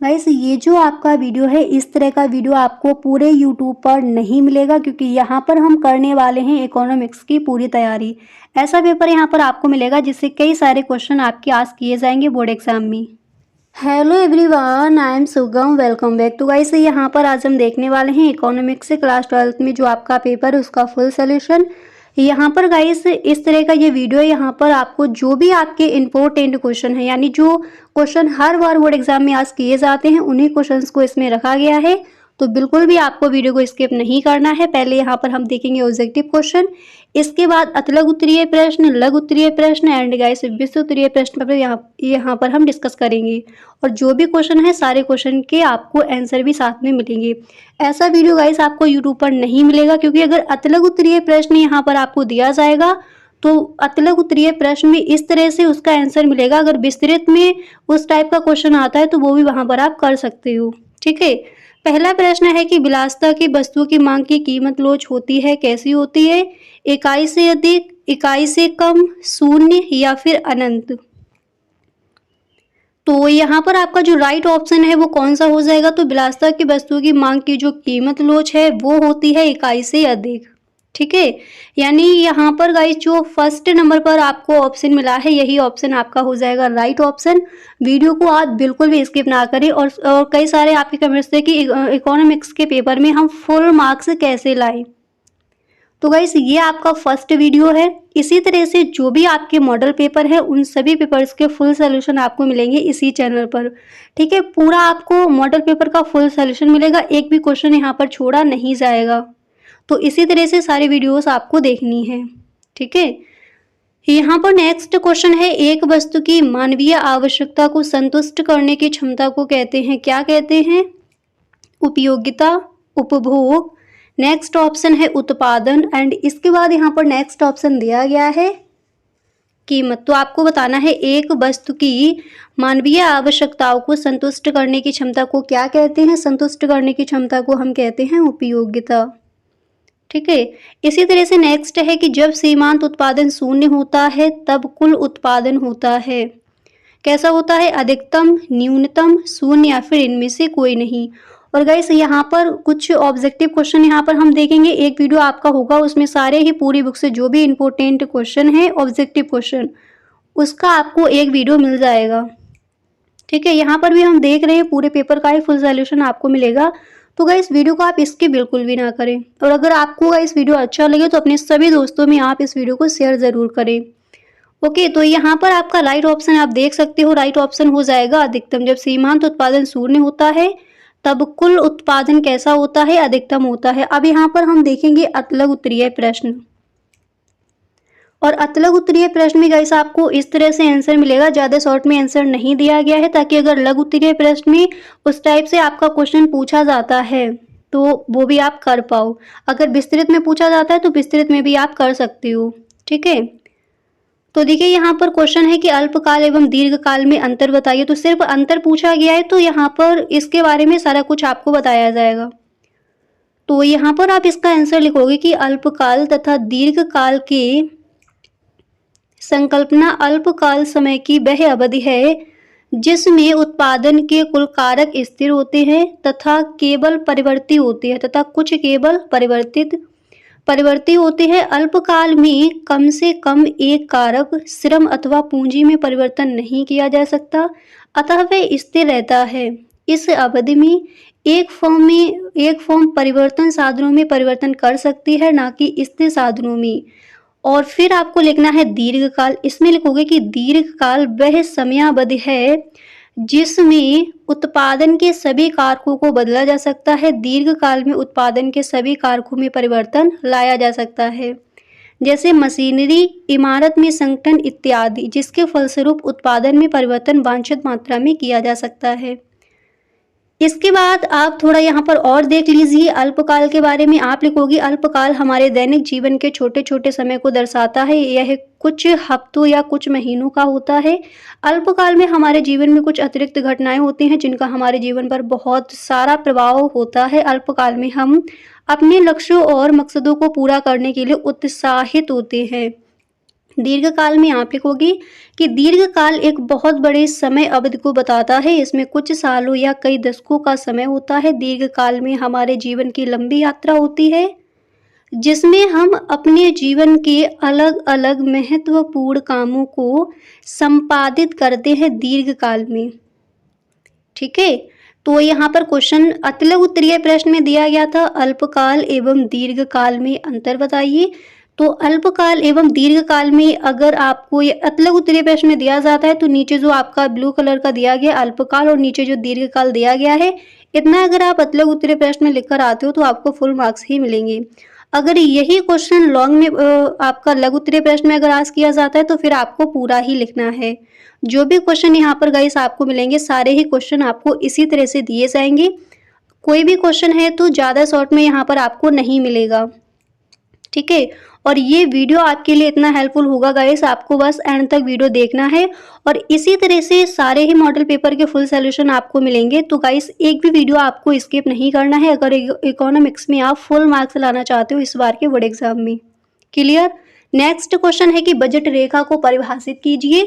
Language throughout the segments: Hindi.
गाइस ये जो आपका वीडियो है, इस तरह का वीडियो आपको पूरे यूट्यूब पर नहीं मिलेगा, क्योंकि यहाँ पर हम करने वाले हैं इकोनॉमिक्स की पूरी तैयारी। ऐसा पेपर यहाँ पर आपको मिलेगा जिससे कई सारे क्वेश्चन आपके आस्क किए जाएंगे बोर्ड एग्जाम में। हेलो एवरीवन, आई एम सुगम, वेलकम बैक टू गाइस। यहाँ पर आज हम देखने वाले हैं इकोनॉमिक्स से क्लास 12th में जो आपका पेपर है उसका फुल सोल्यूशन। यहाँ पर गाइस इस तरह का ये वीडियो है, यहाँ पर आपको जो भी आपके इम्पोर्टेंट क्वेश्चन है, यानी जो क्वेश्चन हर बार बोर्ड एग्जाम में आज किए जाते हैं, उन्हीं क्वेश्चंस को इसमें रखा गया है। तो बिल्कुल भी आपको वीडियो को स्किप नहीं करना है। पहले यहाँ पर हम देखेंगे ऑब्जेक्टिव क्वेश्चन, इसके बाद अतलग उत्तरीय प्रश्न, लघु उत्तरीय प्रश्न एंड गाइस विश्व उत्तरीय प्रश्न पर यहाँ पर हम डिस्कस करेंगे। और जो भी क्वेश्चन है सारे क्वेश्चन के आपको आंसर भी साथ में मिलेंगे। ऐसा वीडियो गाइस आपको यूट्यूब पर नहीं मिलेगा, क्योंकि अगर अतलग उत्तरीय प्रश्न यहाँ पर आपको दिया जाएगा तो अतलग उत्तरीय प्रश्न में इस तरह से उसका आंसर मिलेगा। अगर विस्तृत में उस टाइप का क्वेश्चन आता है तो वो भी वहां पर आप कर सकते हो। ठीक है, पहला प्रश्न है कि विलासिता की वस्तु की मांग की कीमत लोच होती है, कैसी होती है? इकाई से अधिक, इकाई से कम, शून्य या फिर अनंत। तो यहाँ पर आपका जो राइट ऑप्शन है वो कौन सा हो जाएगा? तो विलासिता की वस्तु की मांग की जो कीमत लोच है वो होती है इकाई से अधिक। ठीक है, यानी यहाँ पर गाइस जो फर्स्ट नंबर पर आपको ऑप्शन मिला है यही ऑप्शन आपका हो जाएगा राइट ऑप्शन। वीडियो को आप बिल्कुल भी स्किप ना करें। और कई सारे आपके कमेंट्स थे कि इकोनॉमिक्स के पेपर में हम फुल मार्क्स कैसे लाएं। तो गाइस ये आपका फर्स्ट वीडियो है। इसी तरह से जो भी आपके मॉडल पेपर है उन सभी पेपर्स के फुल सोल्यूशन आपको मिलेंगे इसी चैनल पर। ठीक है, पूरा आपको मॉडल पेपर का फुल सोल्यूशन मिलेगा, एक भी क्वेश्चन यहाँ पर छोड़ा नहीं जाएगा। तो इसी तरह से सारी वीडियोस आपको देखनी है। ठीक है, यहाँ पर नेक्स्ट क्वेश्चन है, एक वस्तु की मानवीय आवश्यकता को संतुष्ट करने की क्षमता को कहते हैं, क्या कहते हैं? उपयोगिता, उपभोग। नेक्स्ट ऑप्शन है उत्पादन एंड इसके बाद यहाँ पर नेक्स्ट ऑप्शन दिया गया है कीमत। तो आपको बताना है एक वस्तु की मानवीय आवश्यकताओं को संतुष्ट करने की क्षमता को क्या कहते हैं? संतुष्ट करने की क्षमता को हम कहते हैं उपयोगिता। ठीक है, इसी तरह से नेक्स्ट है कि जब सीमांत उत्पादन शून्य होता है तब कुल उत्पादन होता है, कैसा होता है? अधिकतम, न्यूनतम, शून्य या फिर इनमें से कोई नहीं। और गाइस यहाँ पर कुछ ऑब्जेक्टिव क्वेश्चन यहाँ पर हम देखेंगे, एक वीडियो आपका होगा उसमें सारे ही पूरी बुक से जो भी इंपॉर्टेंट क्वेश्चन है ऑब्जेक्टिव क्वेश्चन उसका आपको एक वीडियो मिल जाएगा। ठीक है, यहाँ पर भी हम देख रहे हैं पूरे पेपर का ही फुल सोल्यूशन आपको मिलेगा। तो गाइस वीडियो को आप इसके बिल्कुल भी ना करें। और अगर आपको गाइस वीडियो अच्छा लगे तो अपने सभी दोस्तों में आप इस वीडियो को शेयर जरूर करें। ओके, तो यहाँ पर आपका राइट ऑप्शन आप देख सकते हो, राइट ऑप्शन हो जाएगा अधिकतम। जब सीमांत उत्पादन शून्य होता है तब कुल उत्पादन कैसा होता है? अधिकतम होता है। अब यहाँ पर हम देखेंगे अतलग उत्तरीय प्रश्न। और अतलग उत्तरीय प्रश्न में गाइस आपको इस तरह से आंसर मिलेगा, ज्यादा शॉर्ट में आंसर नहीं दिया गया है, ताकि अगर लघु उत्तरीय प्रश्न में उस टाइप से आपका क्वेश्चन पूछा जाता है तो वो भी आप कर पाओ। अगर विस्तृत में पूछा जाता है तो विस्तृत में भी आप कर सकते हो। ठीक है, तो देखिए यहाँ पर क्वेश्चन है कि अल्पकाल एवं दीर्घकाल में अंतर बताइए। तो सिर्फ अंतर पूछा गया है, तो यहाँ पर इसके बारे में सारा कुछ आपको बताया जाएगा। तो यहाँ पर आप इसका आंसर लिखोगे कि अल्पकाल तथा दीर्घकाल के संकल्पना अल्पकाल समय की वह अवधि है जिसमें उत्पादन के कुल कारक स्थिर होते हैं तथा केवल परिवर्ती होते हैं, तथा कुछ केवल परिवर्ती होते हैं। अल्पकाल में कम से कम एक कारक श्रम अथवा पूंजी में परिवर्तन नहीं किया जा सकता, अतः वह स्थिर रहता है। इस अवधि में एक फर्म परिवर्तन साधनों में परिवर्तन कर सकती है, ना कि स्थिर साधनों में। और फिर आपको लिखना है दीर्घकाल। इसमें लिखोगे कि दीर्घकाल वह समयावधि है जिसमें उत्पादन के सभी कारकों को बदला जा सकता है। दीर्घकाल में उत्पादन के सभी कारकों में परिवर्तन लाया जा सकता है, जैसे मशीनरी, इमारत में संगठन इत्यादि, जिसके फलस्वरूप उत्पादन में परिवर्तन वांछित मात्रा में किया जा सकता है। इसके बाद आप थोड़ा यहाँ पर और देख लीजिए अल्पकाल के बारे में। आप लिखोगे अल्पकाल हमारे दैनिक जीवन के छोटे छोटे समय को दर्शाता है, यह कुछ हफ्तों या कुछ महीनों का होता है। अल्पकाल में हमारे जीवन में कुछ अतिरिक्त घटनाएं होती हैं जिनका हमारे जीवन पर बहुत सारा प्रभाव होता है। अल्पकाल में हम अपने लक्ष्यों और मकसदों को पूरा करने के लिए उत्साहित होते हैं। दीर्घकाल में आप लिखोगे कि दीर्घकाल एक बहुत बड़े समय अवधि को बताता है। इसमें कुछ सालों या कई दशकों का समय होता है। दीर्घकाल में हमारे जीवन की लंबी यात्रा होती है, जिसमें हम अपने जीवन के अलग-अलग महत्वपूर्ण कामों को संपादित करते हैं दीर्घकाल में। ठीक है, तो यहाँ पर क्वेश्चन अतिलघु उत्तरीय प्रश्न में दिया गया था, अल्पकाल एवं दीर्घकाल में अंतर बताइए। तो अल्पकाल एवं दीर्घकाल में अगर आपको ये अतिलघु उत्तरीय प्रश्न में दिया जाता है तो नीचे जो आपका ब्लू कलर का दिया गया अल्पकाल और नीचे जो दीर्घकाल दिया गया है, इतना अगर आप अतिलघु उत्तरीय प्रश्न में लिखकर आते हो तो आपको फुल मार्क्स ही मिलेंगे। अगर यही क्वेश्चन लॉन्ग में आपका लघु उत्तरीय प्रश्न में अगर आस्क किया जाता है तो फिर आपको पूरा ही लिखना है। जो भी क्वेश्चन यहाँ पर गाइस आपको मिलेंगे सारे ही क्वेश्चन आपको इसी तरह से दिए जाएंगे। कोई भी क्वेश्चन है तो ज़्यादा शॉर्ट में यहाँ पर आपको नहीं मिलेगा। ठीक है, और ये वीडियो आपके लिए इतना हेल्पफुल होगा गाइस, आपको बस एंड तक वीडियो देखना है और इसी तरह से सारे ही मॉडल पेपर के फुल सॉल्यूशन आपको मिलेंगे। तो गाइस एक भी वीडियो आपको स्किप नहीं करना है अगर इकोनॉमिक्स में आप फुल मार्क्स लाना चाहते हो इस बार के बोर्ड एग्जाम में। क्लियर। नेक्स्ट क्वेश्चन है कि बजट रेखा को परिभाषित कीजिए।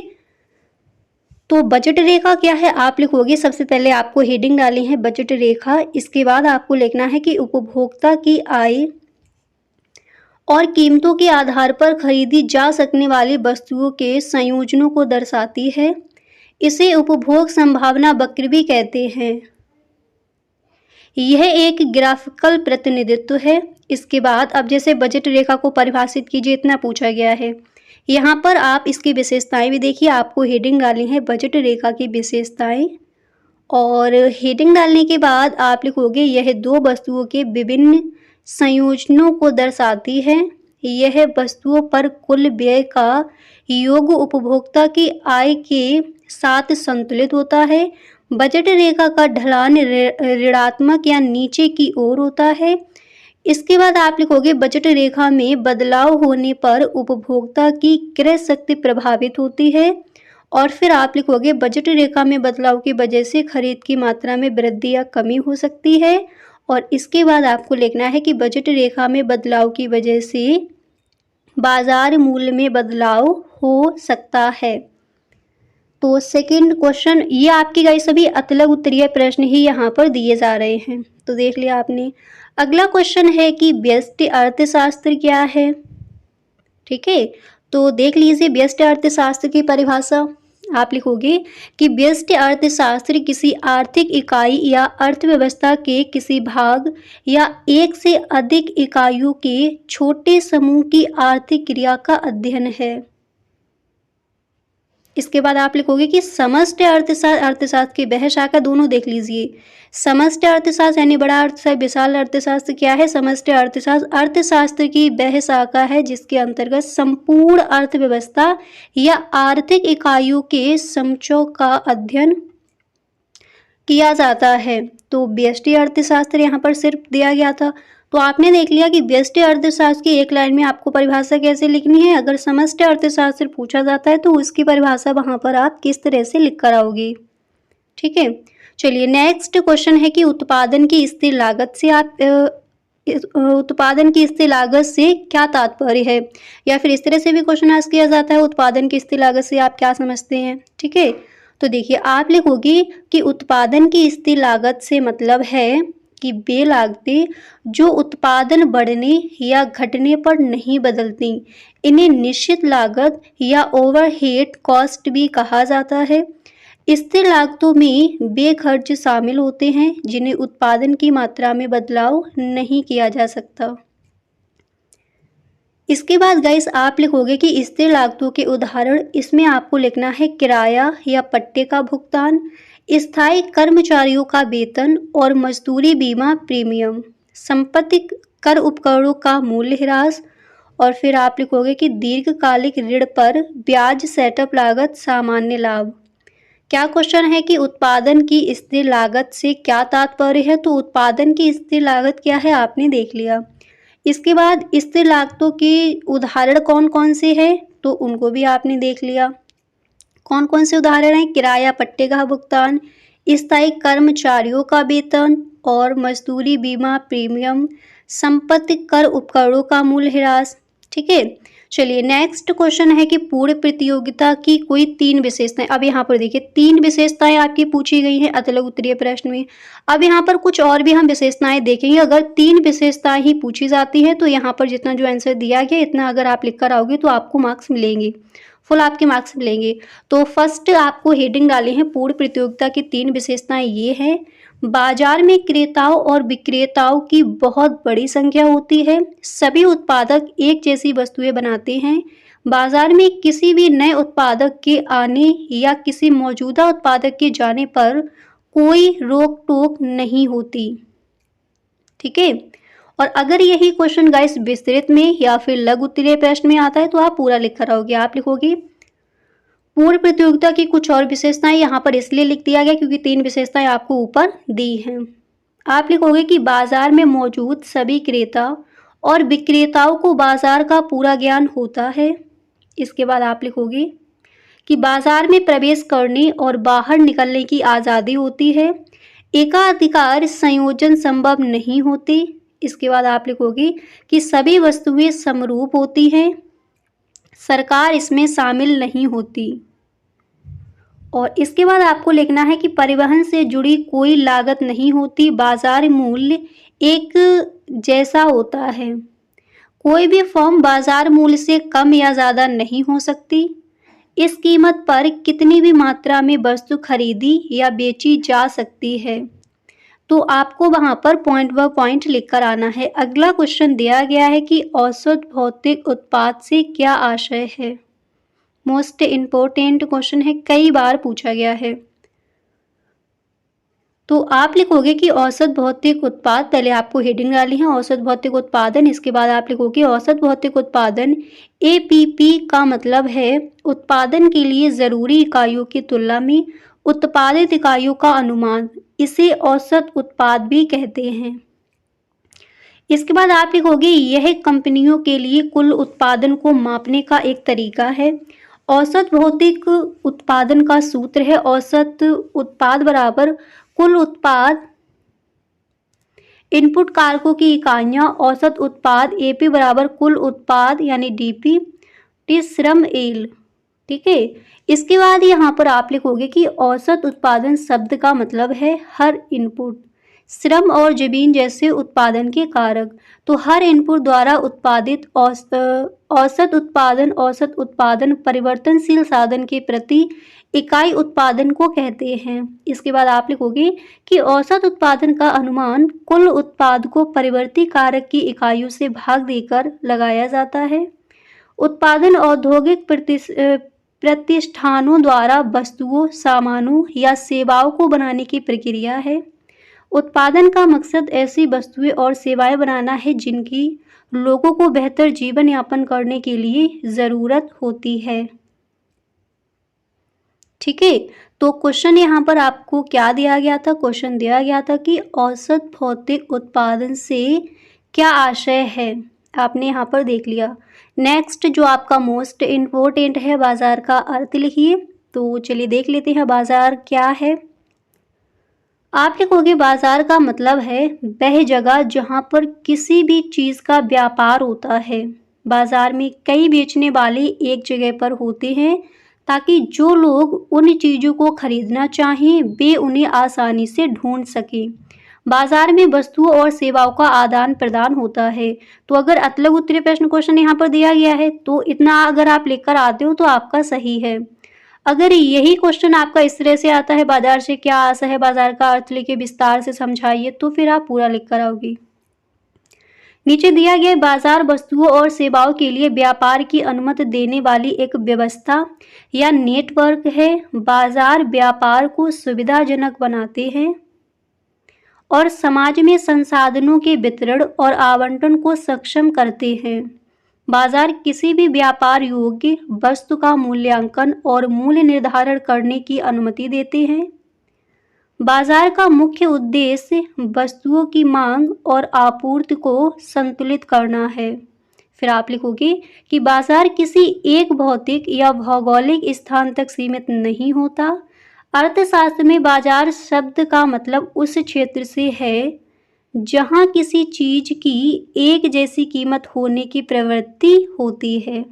तो बजट रेखा क्या है आप लिखोगे, सबसे पहले आपको हेडिंग डाली है बजट रेखा, इसके बाद आपको लिखना है कि उपभोक्ता की आय और कीमतों के आधार पर खरीदी जा सकने वाली वस्तुओं के संयोजनों को दर्शाती है। इसे उपभोग संभावना वक्र भी कहते हैं। यह एक ग्राफिकल प्रतिनिधित्व है। इसके बाद अब जैसे बजट रेखा को परिभाषित कीजिए इतना पूछा गया है, यहाँ पर आप इसकी विशेषताएं भी देखिए, आपको हेडिंग डालनी है बजट रेखा की विशेषताएं और हेडिंग डालने के बाद आप लिखोगे यह दो वस्तुओं के विभिन्न संयोजनों को दर्शाती है। यह वस्तुओं पर कुल व्यय का योग उपभोक्ता की आय के साथ संतुलित होता है। बजट रेखा का ढलान ऋणात्मक या नीचे की ओर होता है। इसके बाद आप लिखोगे बजट रेखा में बदलाव होने पर उपभोक्ता की क्रय शक्ति प्रभावित होती है और फिर आप लिखोगे बजट रेखा में बदलाव की वजह से खरीद की मात्रा में वृद्धि या कमी हो सकती है और इसके बाद आपको लिखना है कि बजट रेखा में बदलाव की वजह से बाजार मूल्य में बदलाव हो सकता है। तो सेकंड क्वेश्चन ये आपकी गाइस सभी अतिलघु उत्तरीय प्रश्न ही यहाँ पर दिए जा रहे हैं, तो देख लिया आपने। अगला क्वेश्चन है कि व्यष्टि अर्थशास्त्र क्या है। ठीक है, तो देख लीजिए व्यष्टि अर्थशास्त्र की परिभाषा आप लिखोगे कि व्यष्टि अर्थशास्त्र किसी आर्थिक इकाई या अर्थव्यवस्था के किसी भाग या एक से अधिक इकाइयों के छोटे समूह की आर्थिक क्रिया का अध्ययन है। इसके बाद आप लिखोगे कि समष्टि अर्थशास्त्र की वह शाखा, दोनों देख लीजिए। समष्टि अर्थशास्त्र यानी बड़ा अर्थशास्त्र, विशाल अर्थशास्त्र क्या है, समष्टि अर्थशास्त्र अर्थशास्त्र की वह शाखा है जिसके अंतर्गत संपूर्ण अर्थव्यवस्था या आर्थिक इकाइयों के समूहों का अध्ययन किया जाता है। तो व्यष्टि अर्थशास्त्र यहाँ पर सिर्फ दिया गया था, तो आपने देख लिया कि व्यष्टि अर्थशास्त्र की एक लाइन में आपको परिभाषा कैसे लिखनी है। अगर समष्टि अर्थशास्त्र पूछा जाता है तो उसकी परिभाषा वहां पर आप किस तरह से लिख कर आओगे। ठीक है, चलिए नेक्स्ट क्वेश्चन है कि उत्पादन की स्थिर लागत से आप उत्पादन की स्थिर लागत से क्या तात्पर्य है, या फिर इस तरह से भी क्वेश्चन आस्क किया जाता है उत्पादन की स्थिर लागत से आप क्या समझते हैं। ठीक है, तो देखिए आप लिखोगे कि उत्पादन की स्थिर लागत से मतलब है कि वे लागतें जो उत्पादन बढ़ने या घटने पर नहीं बदलती, इन्हें निश्चित लागत या ओवरहेड कॉस्ट भी कहा जाता है। स्थिर लागतों में वे खर्च शामिल होते हैं जिन्हें उत्पादन की मात्रा में बदलाव नहीं किया जा सकता। इसके बाद गाइस आप लिखोगे कि स्थिर लागतों के उदाहरण, इसमें आपको लिखना है किराया या पट्टे का भुगतान, स्थायी कर्मचारियों का वेतन और मजदूरी बीमा प्रीमियम, संपत्ति कर उपकरणों का मूल्य ह्रास और फिर आप लिखोगे कि दीर्घकालिक ऋण पर ब्याज सेटअप लागत सामान्य लाभ। क्या क्वेश्चन है कि उत्पादन की स्थिर लागत से क्या तात्पर्य है, तो उत्पादन की स्थिर लागत क्या है आपने देख लिया। इसके बाद स्थिर लागतों के उदाहरण कौन कौन से हैं, तो उनको भी आपने देख लिया। कौन कौन से उदाहरण हैं, किराया पट्टे का भुगतान, स्थायी कर्मचारियों का वेतन और मजदूरी बीमा प्रीमियम, संपत्ति कर उपकरणों का मूल्य ह्रास। ठीक है, चलिए नेक्स्ट क्वेश्चन है कि पूर्ण प्रतियोगिता की कोई 3 विशेषताएं। अब यहाँ पर देखिए 3 विशेषताएं आपकी पूछी गई हैं अतलग उत्तरीय प्रश्न में। अब यहाँ पर कुछ और भी हम विशेषताएं देखेंगे। अगर 3 विशेषताएं ही पूछी जाती हैं तो यहाँ पर जितना जो आंसर दिया गया इतना अगर आप लिख कर आओगे तो आपको मार्क्स मिलेंगे, फुल आपके मार्क्स मिलेंगे। तो फर्स्ट आपको हेडिंग डाली है पूर्ण प्रतियोगिता की 3 विशेषताएं ये हैं। बाजार में क्रेताओं और विक्रेताओं की बहुत बड़ी संख्या होती है। सभी उत्पादक एक जैसी वस्तुएं बनाते हैं। बाजार में किसी भी नए उत्पादक के आने या किसी मौजूदा उत्पादक के जाने पर कोई रोक टोक नहीं होती। ठीक है, और अगर यही क्वेश्चन गाइस विस्तृत में या फिर लघु उत्तरीय प्रश्न में आता है तो आप पूरा लिख कर आओगे। आप लिखोगे पूर्ण प्रतियोगिता की कुछ और विशेषताएं, यहाँ पर इसलिए लिख दिया गया क्योंकि 3 विशेषताएं आपको ऊपर दी हैं। आप लिखोगे कि बाजार में मौजूद सभी क्रेता और विक्रेताओं को बाजार का पूरा ज्ञान होता है। इसके बाद आप लिखोगे कि बाजार में प्रवेश करने और बाहर निकलने की आज़ादी होती है। एकाधिकार संयोजन संभव नहीं होते। इसके बाद आप लिखोगे कि सभी वस्तुएं समरूप होती हैं। सरकार इसमें शामिल नहीं होती। और इसके बाद आपको लिखना है कि परिवहन से जुड़ी कोई लागत नहीं होती। बाजार मूल्य एक जैसा होता है। कोई भी फर्म बाजार मूल्य से कम या ज़्यादा नहीं हो सकती। इस कीमत पर कितनी भी मात्रा में वस्तु खरीदी या बेची जा सकती है। तो आपको वहाँ पर पॉइंट व पॉइंट लिख कर आना है। अगला क्वेश्चन दिया गया है कि औसत भौतिक उत्पाद से क्या आशय है। मोस्ट इम्पोर्टेंट क्वेश्चन है, कई बार पूछा गया है। तो आप लिखोगे कि औसत भौतिक उत्पाद, पहले आपको हेडिंग डाली है औसत भौतिक उत्पादन। इसके बाद आप लिखोगे औसत भौतिक उत्पादन APP का मतलब है उत्पादन के लिए ज़रूरी इकाइयों की तुलना में उत्पादित इकाइयों का अनुमान। इसे औसत उत्पाद भी कहते हैं। इसके बाद आप लिखोगे यह कंपनियों के लिए कुल उत्पादन को मापने का एक तरीका है। औसत भौतिक उत्पादन का सूत्र है औसत उत्पाद बराबर कुल उत्पाद इनपुट कारकों की इकाइयाँ। औसत उत्पाद AP बराबर कुल उत्पाद यानी DP टी श्रम एल। ठीक है, इसके बाद यहाँ पर आप लिखोगे कि औसत उत्पादन शब्द का मतलब है हर इनपुट, श्रम और जमीन जैसे उत्पादन के कारक। तो हर इनपुट द्वारा उत्पादित औसत उत्पादन परिवर्तनशील साधन के प्रति इकाई उत्पादन को कहते हैं। इसके बाद आप लिखोगे कि औसत उत्पादन का अनुमान कुल उत्पाद को परिवर्ती कारक की इकाइयों से भाग देकर लगाया जाता है। उत्पादन औद्योगिक प्रतिष्ठानों द्वारा वस्तुओं, सामानों या सेवाओं को बनाने की प्रक्रिया है। उत्पादन का मकसद ऐसी वस्तुएं और सेवाएं बनाना है जिनकी लोगों को बेहतर जीवन यापन करने के लिए ज़रूरत होती है। ठीक है, तो क्वेश्चन यहाँ पर आपको क्या दिया गया था। क्वेश्चन दिया गया था कि औसत भौतिक उत्पादन से क्या आशय है, आपने यहाँ पर देख लिया। नेक्स्ट जो आपका मोस्ट इम्पोर्टेंट है, बाजार का अर्थ लिखिए। तो चलिए देख लेते हैं बाजार क्या है। आप लिखोगे बाजार का मतलब है वह जगह जहाँ पर किसी भी चीज़ का व्यापार होता है। बाजार में कई बेचने वाले एक जगह पर होते हैं ताकि जो लोग उन चीज़ों को खरीदना चाहें वे उन्हें आसानी से ढूंढ सकें। बाजार में वस्तुओं और सेवाओं का आदान प्रदान होता है। तो अगर अतलग उत्तरीय प्रश्न क्वेश्चन यहाँ पर दिया गया है तो इतना अगर आप लिखकर आते हो तो आपका सही है। अगर यही क्वेश्चन आपका इस तरह से आता है बाजार से क्या आशय है, बाजार का अर्थ लिखे विस्तार से समझाइए, तो फिर आप पूरा लिख कर आओगे। नीचे दिया गया बाजार वस्तुओं और सेवाओं के लिए व्यापार की अनुमति देने वाली एक व्यवस्था या नेटवर्क है। बाजार व्यापार को सुविधाजनक बनाते हैं और समाज में संसाधनों के वितरण और आवंटन को सक्षम करते हैं। बाजार किसी भी व्यापार योग्य वस्तु का मूल्यांकन और मूल्य निर्धारण करने की अनुमति देते हैं। बाजार का मुख्य उद्देश्य वस्तुओं की मांग और आपूर्ति को संतुलित करना है। फिर आप लिखोगे कि बाजार किसी एक भौतिक या भौगोलिक स्थान तक सीमित नहीं होता। अर्थशास्त्र में बाजार शब्द का मतलब उस क्षेत्र से है जहां किसी चीज की एक जैसी कीमत होने की प्रवृत्ति होती है।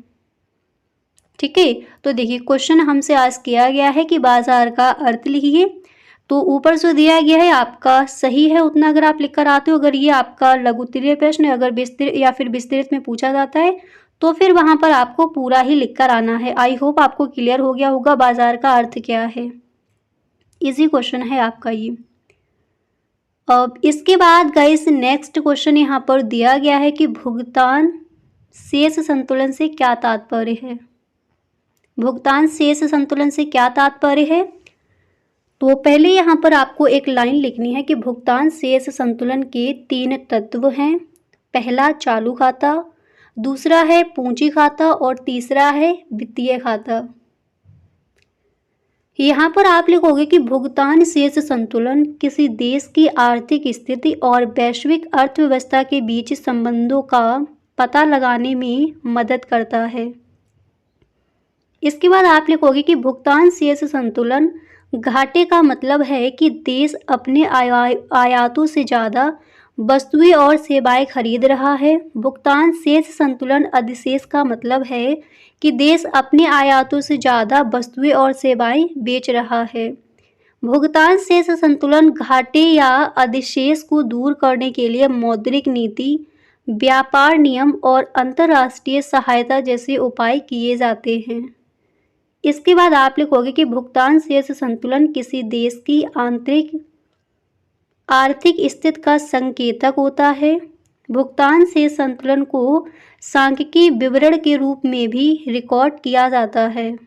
ठीक है। तो देखिए क्वेश्चन हमसे आज किया गया है कि बाजार का अर्थ लिखिए। तो ऊपर से दिया गया है आपका सही है उतना अगर आप लिख कर आते हो। अगर ये आपका लघु उत्तरीय प्रश्न अगर विस्तृत या फिर विस्तृत में पूछा जाता है तो फिर वहां पर आपको पूरा ही लिख कर आना है। आई होप आपको क्लियर हो गया होगा बाजार का अर्थ क्या है। इजी क्वेश्चन है आपका ये। अब इसके बाद गाइस नेक्स्ट क्वेश्चन यहाँ पर दिया गया है कि भुगतान शेष संतुलन से क्या तात्पर्य है। भुगतान शेष संतुलन से क्या तात्पर्य है। तो पहले यहाँ पर आपको एक लाइन लिखनी है कि भुगतान शेष संतुलन के 3 तत्व हैं। पहला चालू खाता, दूसरा है पूंजी खाता और तीसरा है वित्तीय खाता। यहाँ पर आप लिखोगे कि भुगतान शेष संतुलन किसी देश की आर्थिक स्थिति और वैश्विक अर्थव्यवस्था के बीच संबंधों का पता लगाने में मदद करता है। इसके बाद आप लिखोगे कि भुगतान शेष संतुलन घाटे का मतलब है कि देश अपने आयातों से ज़्यादा वस्तुएं और सेवाएं खरीद रहा है। भुगतान शेष संतुलन अधिशेष का मतलब है कि देश अपने आयातों से ज़्यादा वस्तुएं और सेवाएं बेच रहा है। भुगतान शेष संतुलन घाटे या अधिशेष को दूर करने के लिए मौद्रिक नीति, व्यापार नियम और अंतर्राष्ट्रीय सहायता जैसे उपाय किए जाते हैं। इसके बाद आप लिखोगे कि भुगतान शेष संतुलन किसी देश की आर्थिक स्थिति का संकेतक होता है। भुगतान शेष संतुलन को सांख्यिकीय विवरण के रूप में भी रिकॉर्ड किया जाता है।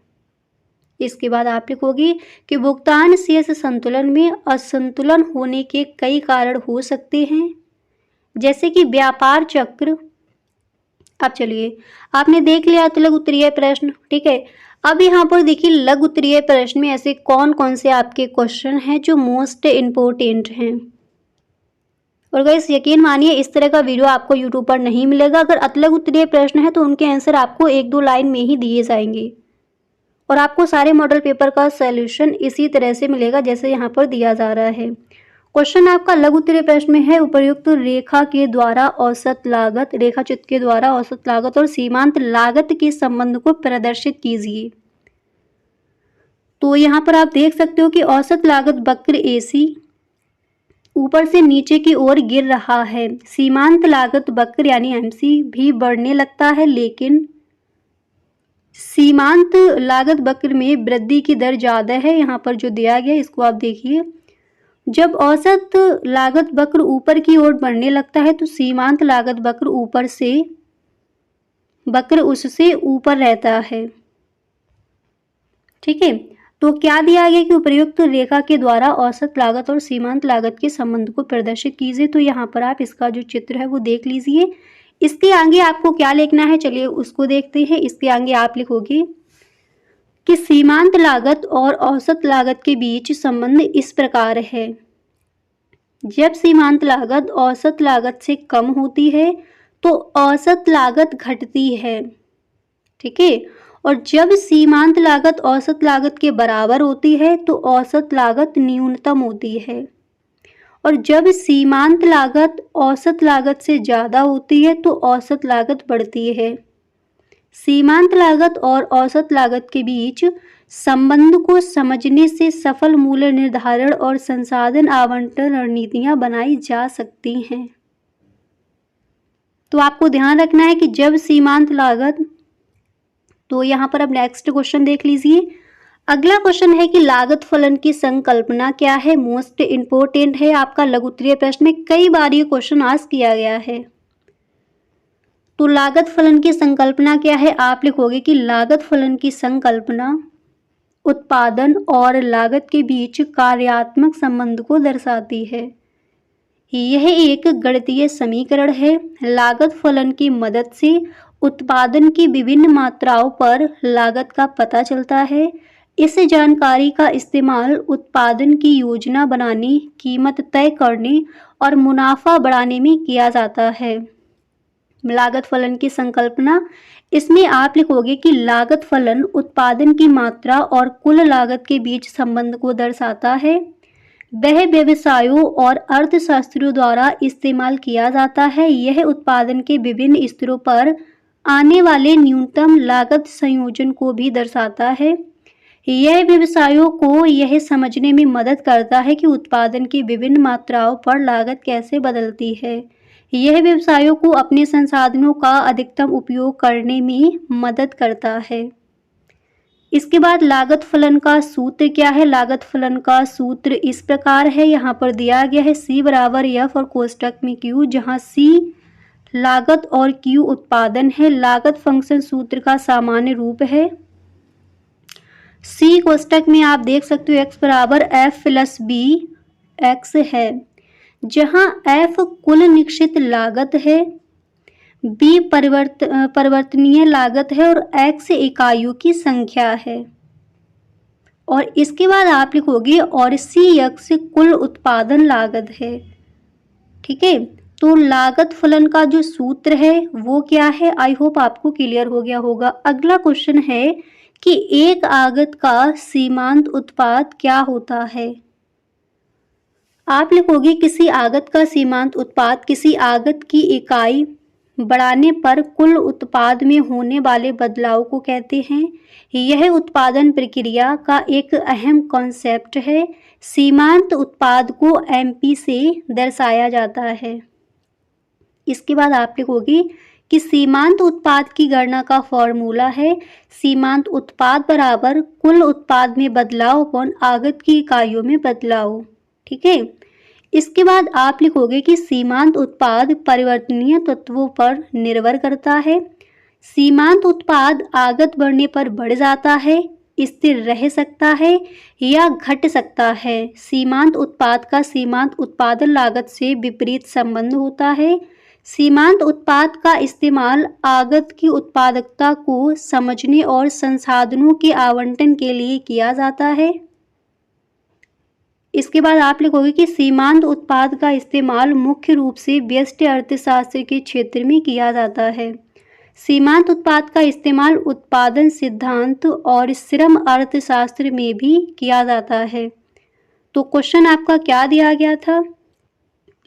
इसके बाद आप लिखोगे कि भुगतान शेष संतुलन में असंतुलन होने के कई कारण हो सकते हैं, जैसे कि व्यापार चक्र। अब चलिए आपने देख लिया तो लघु उत्तरीय प्रश्न, ठीक है। अब यहाँ पर देखिए लघु उत्तरीय प्रश्न में ऐसे कौन कौन से आपके क्वेश्चन हैं जो मोस्ट इम्पोर्टेंट हैं। और गाइस यकीन मानिए इस तरह का वीडियो आपको यूट्यूब पर नहीं मिलेगा। अगर लघु उत्तरीय प्रश्न है तो उनके आंसर आपको 1-2 लाइन में ही दिए जाएंगे और आपको सारे मॉडल पेपर का सॉल्यूशन इसी तरह से मिलेगा जैसे यहाँ पर दिया जा रहा है। क्वेश्चन आपका लघु उत्तरीय प्रश्न में है उपर्युक्त रेखा के द्वारा औसत लागत, रेखा चित्र के द्वारा औसत लागत और सीमांत लागत के संबंध को प्रदर्शित कीजिए। तो यहाँ पर आप देख सकते हो कि औसत लागत वक्र AC ऊपर से नीचे की ओर गिर रहा है। सीमांत लागत वक्र यानी MC भी बढ़ने लगता है, लेकिन सीमांत लागत वक्र में वृद्धि की दर ज़्यादा है। यहाँ पर जो दिया गया इसको आप देखिए, जब औसत लागत वक्र ऊपर की ओर बढ़ने लगता है तो सीमांत लागत वक्र उससे ऊपर रहता है, ठीक है। तो क्या दिया गया कि उपर्युक्त रेखा के द्वारा औसत लागत और सीमांत लागत के संबंध को प्रदर्शित कीजिए। तो यहाँ पर आप इसका जो चित्र है वो देख लीजिए। इसके आगे आपको क्या लिखना है चलिए उसको देखते हैं। इसके आगे आप लिखोगे कि सीमांत लागत और औसत लागत के बीच संबंध इस प्रकार है। जब सीमांत लागत औसत लागत से कम होती है तो औसत लागत घटती है, ठीक है। और जब सीमांत लागत औसत लागत के बराबर होती है तो औसत लागत न्यूनतम होती है। और जब सीमांत लागत औसत लागत से ज़्यादा होती है तो औसत लागत बढ़ती है। सीमांत लागत और औसत लागत के बीच संबंध को समझने से सफल मूल्य निर्धारण और संसाधन आवंटन रणनीतियां बनाई जा सकती हैं। तो आपको ध्यान रखना है कि जब सीमांत लागत, तो यहाँ पर अब नेक्स्ट क्वेश्चन देख लीजिए। अगला क्वेश्चन है कि लागत फलन की संकल्पना क्या है। मोस्ट इम्पोर्टेंट है आपका लघु उत्तरीय प्रश्न में कई बार ये क्वेश्चन आज किया गया है। तो लागत फलन की संकल्पना क्या है। आप लिखोगे कि लागत फलन की संकल्पना उत्पादन और लागत के बीच कार्यात्मक संबंध को दर्शाती है। यह एक गणितीय समीकरण है। लागत फलन की मदद से उत्पादन की विभिन्न मात्राओं पर लागत का पता चलता है। इस जानकारी का इस्तेमाल उत्पादन की योजना बनाने, कीमत तय करने और मुनाफा बढ़ाने में किया जाता है। लागत फलन की संकल्पना, इसमें आप लिखोगे कि लागत फलन उत्पादन की मात्रा और कुल लागत के बीच संबंध को दर्शाता है। वह व्यवसायों और अर्थशास्त्रियों द्वारा इस्तेमाल किया जाता है। यह उत्पादन के विभिन्न स्तरों पर आने वाले न्यूनतम लागत संयोजन को भी दर्शाता है। यह व्यवसायों को यह समझने में मदद करता है कि उत्पादन की विभिन्न मात्राओं पर लागत कैसे बदलती है। यह व्यवसायों को अपने संसाधनों का अधिकतम उपयोग करने में मदद करता है। इसके बाद लागत फलन का सूत्र क्या है? लागत फलन का सूत्र इस प्रकार है, यहाँ पर दिया गया है C बराबर F और कोष्टक में Q, जहाँ C लागत और Q उत्पादन है। लागत फंक्शन सूत्र का सामान्य रूप है। C कोष्टक में आप देख सकते हो x बराबर F प्लस B x है, जहाँ F कुल निश्चित लागत है, B परिवर्तनीय लागत है और x इकाइयों की संख्या है। और इसके बाद आप लिखोगे और CX कुल उत्पादन लागत है। ठीक है, तो लागत फलन का जो सूत्र है वो क्या है? आई होप आपको क्लियर हो गया होगा। अगला क्वेश्चन है कि एक आगत का सीमांत उत्पाद क्या होता है? आप लिखोगे किसी आगत का सीमांत उत्पाद किसी आगत की इकाई बढ़ाने पर कुल उत्पाद में होने वाले बदलाव को कहते हैं। यह उत्पादन प्रक्रिया का एक अहम कॉन्सेप्ट है। सीमांत उत्पाद को MP से दर्शाया जाता है। इसके बाद आप लिखोगे कि सीमांत उत्पाद की गणना का फॉर्मूला है सीमांत उत्पाद बराबर कुल उत्पाद में बदलाव अपॉन आगत की इकाइयों में बदलाव। ठीक है, इसके बाद आप लिखोगे कि सीमांत उत्पाद परिवर्तनीय तत्वों पर निर्भर करता है। सीमांत उत्पाद आगत बढ़ने पर बढ़ जाता है, स्थिर रह सकता है या घट सकता है। सीमांत उत्पाद का सीमांत उत्पादन लागत से विपरीत संबंध होता है। सीमांत उत्पाद का इस्तेमाल आगत की उत्पादकता को समझने और संसाधनों के आवंटन के लिए किया जाता है। इसके बाद आप लिखोगे कि सीमांत उत्पाद का इस्तेमाल मुख्य रूप से व्यष्टि अर्थशास्त्र के क्षेत्र में किया जाता है। सीमांत उत्पाद का इस्तेमाल उत्पादन सिद्धांत और श्रम अर्थशास्त्र में भी किया जाता है। तो क्वेश्चन आपका क्या दिया गया था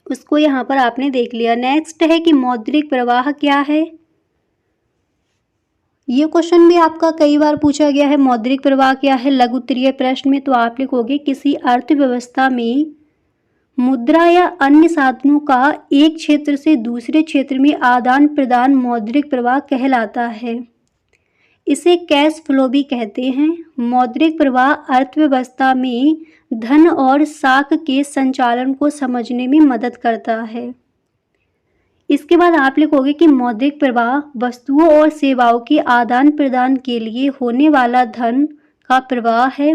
उसको यहाँ पर आपने देख लिया। नेक्स्ट है कि मौद्रिक प्रवाह क्या है। ये क्वेश्चन भी आपका कई बार पूछा गया है, मौद्रिक प्रवाह क्या है लघु उत्तरीय प्रश्न में। तो आप लिखोगे किसी अर्थव्यवस्था में मुद्रा या अन्य साधनों का एक क्षेत्र से दूसरे क्षेत्र में आदान प्रदान मौद्रिक प्रवाह कहलाता है। इसे कैश फ्लो भी कहते हैं। मौद्रिक प्रवाह अर्थव्यवस्था में धन और साख के संचालन को समझने में मदद करता है। इसके बाद आप लिखोगे कि मौद्रिक प्रवाह वस्तुओं और सेवाओं के आदान प्रदान के लिए होने वाला धन का प्रवाह है।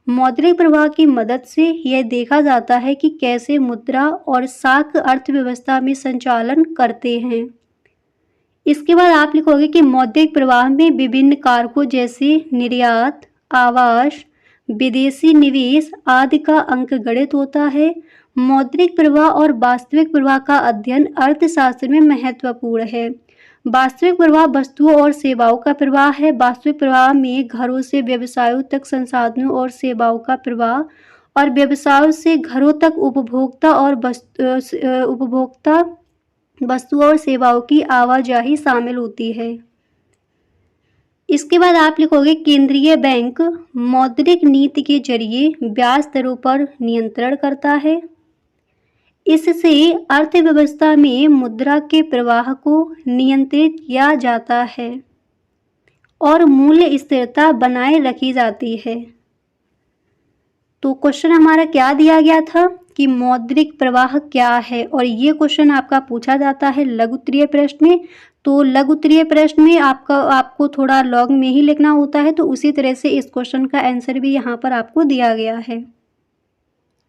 मौद्रिक प्रवाह की मदद से यह देखा जाता है कि कैसे मुद्रा और साख अर्थव्यवस्था में संचालन करते हैं। इसके बाद आप लिखोगे कि मौद्रिक प्रवाह में विभिन्न कारकों जैसे निर्यात, आवास, विदेशी निवेश आदि का अंकगणित होता है। मौद्रिक प्रवाह और वास्तविक प्रवाह का अध्ययन अर्थशास्त्र में महत्वपूर्ण है। वास्तविक प्रवाह वस्तुओं और सेवाओं का प्रवाह है। वास्तविक प्रवाह में घरों से व्यवसायों तक संसाधनों और सेवाओं का प्रवाह और व्यवसायों से घरों तक उपभोक्ता वस्तुओं और सेवाओं की आवाजाही शामिल होती है। इसके बाद आप लिखोगे केंद्रीय बैंक मौद्रिक नीति के जरिए ब्याज दरों पर नियंत्रण करता है। इससे अर्थव्यवस्था में मुद्रा के प्रवाह को नियंत्रित किया जाता है और मूल्य स्थिरता बनाए रखी जाती है। तो क्वेश्चन हमारा क्या दिया गया था कि मौद्रिक प्रवाह क्या है, और ये क्वेश्चन आपका पूछा जाता है लघु उत्तरीय प्रश्न में। तो लघु उत्तरीय प्रश्न में आपको थोड़ा लॉन्ग में ही लिखना होता है, तो उसी तरह से इस क्वेश्चन का आंसर भी यहाँ पर आपको दिया गया है।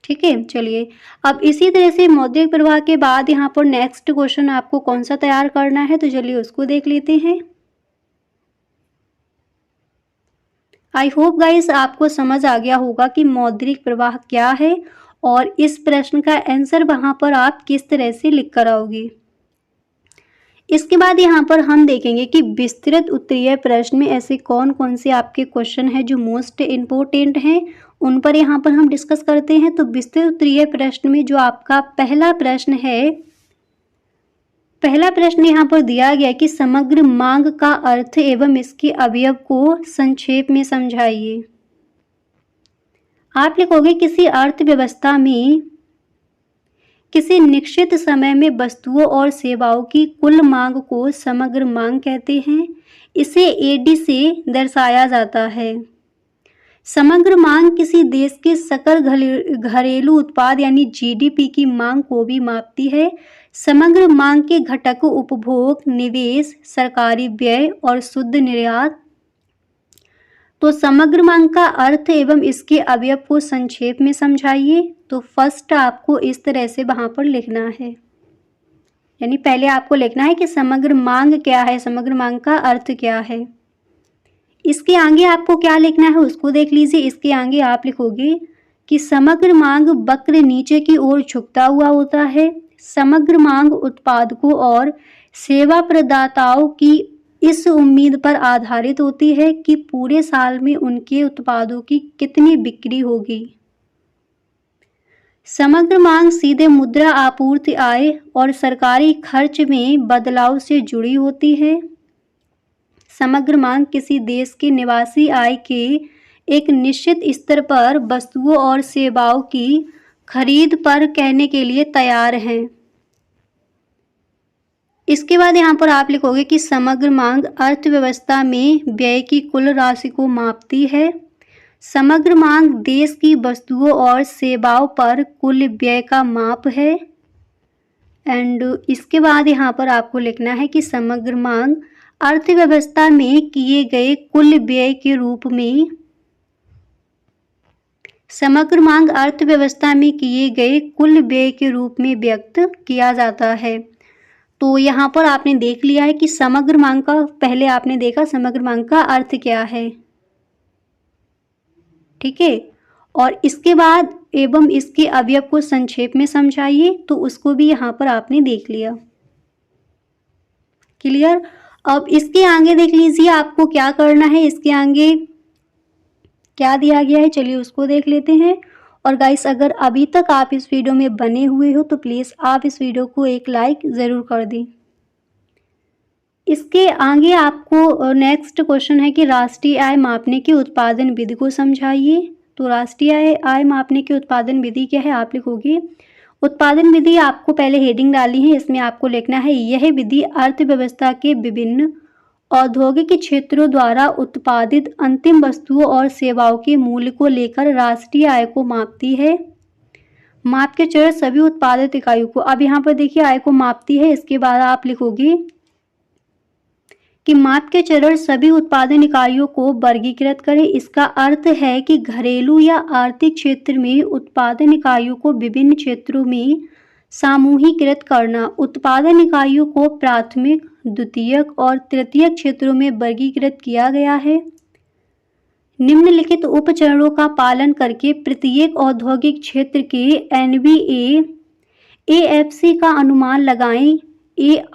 ठीक है, चलिए अब इसी तरह से मौद्रिक प्रवाह के बाद यहाँ पर नेक्स्ट क्वेश्चन आपको कौन सा तैयार करना है, तो चलिए उसको देख लेते हैं। आई होप गाइस आपको समझ आ गया होगा कि मौद्रिक प्रवाह क्या है और इस प्रश्न का आंसर वहाँ पर आप किस तरह से लिख कर आओगे। इसके बाद यहाँ पर हम देखेंगे कि विस्तृत उत्तरीय प्रश्न में ऐसे कौन कौन से आपके क्वेश्चन हैं जो मोस्ट इम्पोर्टेंट हैं, उन पर यहाँ पर हम डिस्कस करते हैं। तो विस्तृत उत्तरीय प्रश्न में जो आपका पहला प्रश्न है पहला प्रश्न यहाँ पर दिया गया कि समग्र मांग का अर्थ एवं इसके अवयव को संक्षेप में समझाइए। आप लिखोगे किसी अर्थव्यवस्था में किसी निश्चित समय में वस्तुओं और सेवाओं की कुल मांग को समग्र मांग कहते हैं। इसे एडी से दर्शाया जाता है। समग्र मांग किसी देश के सकल घरेलू उत्पाद यानी जीडीपी की मांग को भी मापती है। समग्र मांग के घटक उपभोग, निवेश, सरकारी व्यय और शुद्ध निर्यात। तो समग्र मांग का अर्थ एवं इसके अवयव को संक्षेप में समझाइए। तो फर्स्ट आपको इस तरह से वहां पर लिखना है, यानी पहले आपको लिखना है कि समग्र मांग क्या है, समग्र मांग का अर्थ क्या है। इसके आगे आपको क्या लिखना है उसको देख लीजिए। इसके आगे आप लिखोगे कि समग्र मांग वक्र नीचे की ओर झुकता हुआ होता है। समग्र मांग उत्पादकों और सेवा प्रदाताओं की इस उम्मीद पर आधारित होती है कि पूरे साल में उनके उत्पादों की कितनी बिक्री होगी। समग्र मांग सीधे मुद्रा आपूर्ति, आय और सरकारी खर्च में बदलाव से जुड़ी होती है। समग्र मांग किसी देश के निवासी आय के एक निश्चित स्तर पर वस्तुओं और सेवाओं की खरीद पर कहने के लिए तैयार है। इसके बाद यहाँ पर आप लिखोगे कि समग्र मांग अर्थव्यवस्था में व्यय की कुल राशि को मापती है। समग्र मांग देश की वस्तुओं और सेवाओं पर कुल व्यय का माप है। एंड इसके बाद यहाँ पर आपको लिखना है कि समग्र मांग अर्थव्यवस्था में किए गए कुल व्यय के रूप में, समग्र मांग अर्थव्यवस्था में किए गए कुल व्यय के रूप में व्यक्त किया जाता है। तो यहाँ पर आपने देख लिया है कि समग्र मांग का, पहले आपने देखा समग्र मांग का अर्थ क्या है, ठीक है। और इसके बाद एवं इसके अवयव को संक्षेप में समझाइए, तो उसको भी यहाँ पर आपने देख लिया। क्लियर। अब इसके आगे देख लीजिए आपको क्या करना है। इसके आगे क्या दिया गया है चलिए उसको देख लेते हैं। और गाइस अगर अभी तक आप इस वीडियो में बने हुए हो तो प्लीज़ आप इस वीडियो को एक लाइक ज़रूर कर दें। इसके आगे आपको नेक्स्ट क्वेश्चन है कि राष्ट्रीय आय मापने की उत्पादन विधि को समझाइए। तो राष्ट्रीय आय मापने की उत्पादन विधि क्या है, आप लिखोगे उत्पादन विधि। आपको पहले हेडिंग डाली है, इसमें आपको लिखना है यह विधि अर्थव्यवस्था के विभिन्न औद्योगिक क्षेत्रों द्वारा उत्पादित अंतिम वस्तुओं और सेवाओं के मूल्य को लेकर राष्ट्रीय आय को मापती है। माप के चरण सभी उत्पादित इकाइयों को, अब यहाँ पर देखिए आय को मापती है। इसके बाद आप लिखोगे कि माप के चरण सभी उत्पादन इकाइयों को वर्गीकृत करें। इसका अर्थ है कि घरेलू या आर्थिक क्षेत्र में उत्पादन इकाइयों को विभिन्न क्षेत्रों में सामूहिकृत करना। उत्पादन इकाइयों को प्राथमिक, द्वितीयक और तृतीयक क्षेत्रों में वर्गीकृत किया गया है। निम्नलिखित उपचरणों का पालन करके प्रत्येक औद्योगिक क्षेत्र के एनबीए एएफसी का अनुमान लगाएं।